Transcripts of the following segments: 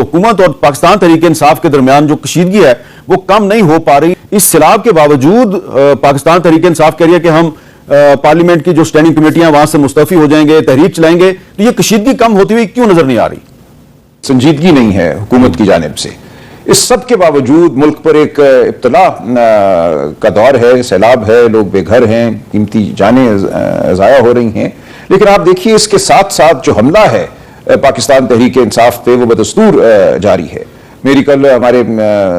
हुकूमत और पाकिस्तान तहरीक-ए-इंसाफ के दरमियान जो कशीदगी है वो कम नहीं हो पा रही। इस सैलाब के बावजूद पाकिस्तान तहरीक-ए-इंसाफ कह रही है कि हम पार्लियामेंट की जो स्टैंडिंग कमेटियां वहां से मुस्तफी हो जाएंगे, तहरीक चलाएंगे, तो ये कशीदगी कम होती हुई क्यों नजर नहीं आ रही? संजीदगी नहीं है हुकूमत की जानिब से। इस सब के बावजूद मुल्क पर एक इब्तला का दौर है, सैलाब है, लोग बेघर हैं, कीमती जानें ज़ाया हो रही हैं। लेकिन आप देखिए इसके साथ साथ जो हमला है पाकिस्तान तहरीक इंसाफ पे वो बदस्तूर जारी है। मेरी कल हमारे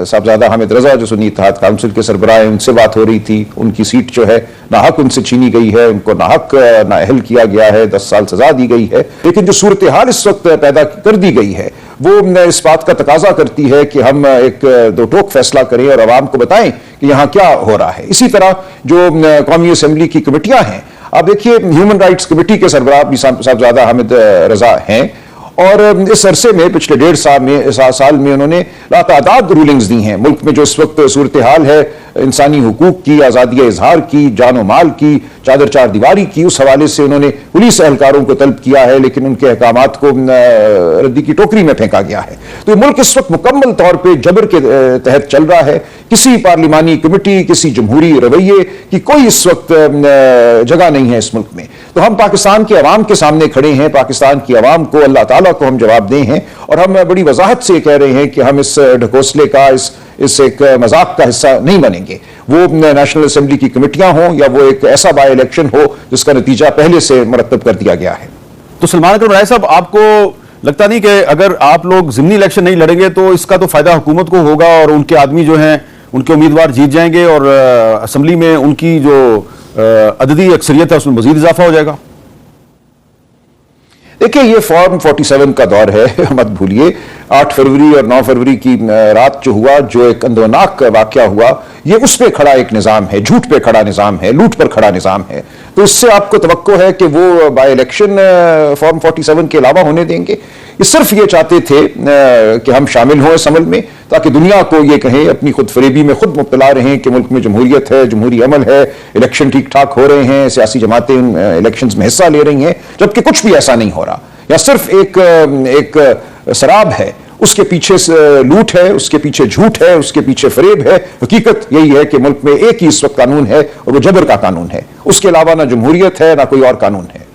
साहबजादा हामिद रजा जो सुन्नी इत्तेहाद काउंसिल के सरबराह हैं उनसे बात हो रही थी। उनकी सीट जो है नाहक उनसे छीनी गई है, उनको नाहक नाअहल किया गया है, 10 साल सजा दी गई है। लेकिन जो सूरत हाल इस वक्त पैदा कर दी गई है वो इस बात का तकाजा करती है कि हम एक दो टोक फैसला करें और आवाम को बताएं कि यहाँ क्या हो रहा है। इसी तरह जो कौमी असम्बली की कमेटियां हैं, आप देखिए ह्यूमन राइट्स कमेटी के सरबराह भी साहबजादा हामिद रजा हैं और इस अरसे में पिछले 1.5 साल में उन्होंने लातादाद रूलिंग्स दी हैं। मुल्क में जो इस वक्त सूरत हाल है इंसानी हुकूक की, आज़ादी इजहार की, जानो माल की, चादर चार दीवारी की, उस हवाले से उन्होंने पुलिस एहलकारों को तलब किया है, लेकिन उनके अहकामात को रद्दी की टोकरी में फेंका गया है। तो मुल्क इस वक्त मुकम्मल तौर पर जबर के तहत चल रहा है। किसी पार्लिमानी कमेटी, किसी जमहूरी रवैये की कोई इस वक्त जगह नहीं है इस मुल्क में। तो हम पाकिस्तान के अवाम के सामने खड़े हैं, पाकिस्तान की अवाम को, अल्लाह ताला को हम जवाब दें हैं और हम बड़ी वजाहत से कह रहे हैं कि हम इस ढकोसले का, इस एक मजाक का हिस्सा नहीं बनेंगे। वो नेशनल असेंबली की कमेटियां हों या वो एक ऐसा बाई इलेक्शन हो जिसका नतीजा पहले से मरतब कर दिया गया है। तो सलमान अकरम राय साहब, आपको लगता नहीं कि अगर आप लोग ज़िमनी इलेक्शन नहीं लड़ेंगे तो इसका तो फायदा हुकूमत को होगा और उनके आदमी जो हैं उनके उम्मीदवार जीत जाएंगे और असम्बली में उनकी जो अददी अक्सरियत है उसमें मजीद इजाफा हो जाएगा? देखिए ये फॉर्म 47 का दौर है, मत भूलिए। 8 फरवरी और 9 फरवरी की रात जो हुआ, जो एक अंदोनाक वाकया हुआ, ये उस पे खड़ा एक निज़ाम है, झूठ पे खड़ा निज़ाम है, लूट पर खड़ा निज़ाम है। तो इससे आपको तवक्को है कि वो बाई इलेक्शन फॉर्म 47 के अलावा होने देंगे? ये सिर्फ ये चाहते थे कि हम शामिल हों इस अमल में, ताकि दुनिया को ये कहें, अपनी खुद फरेबी में खुद मुब्तला रहें कि मुल्क में जमहूरियत है, जमहूरी अमल है, इलेक्शन ठीक ठाक हो रहे हैं, सियासी जमातें इलेक्शंस में हिस्सा ले रही हैं, जबकि कुछ भी ऐसा नहीं हो रहा। या सिर्फ एक शराब है, उसके पीछे लूट है, उसके पीछे झूठ है, उसके पीछे फरेब है। हकीकत यही है कि मुल्क में एक ही इस वक्त कानून है और वो जबर का कानून है। उसके अलावा ना जमहूरियत है ना कोई और कानून है।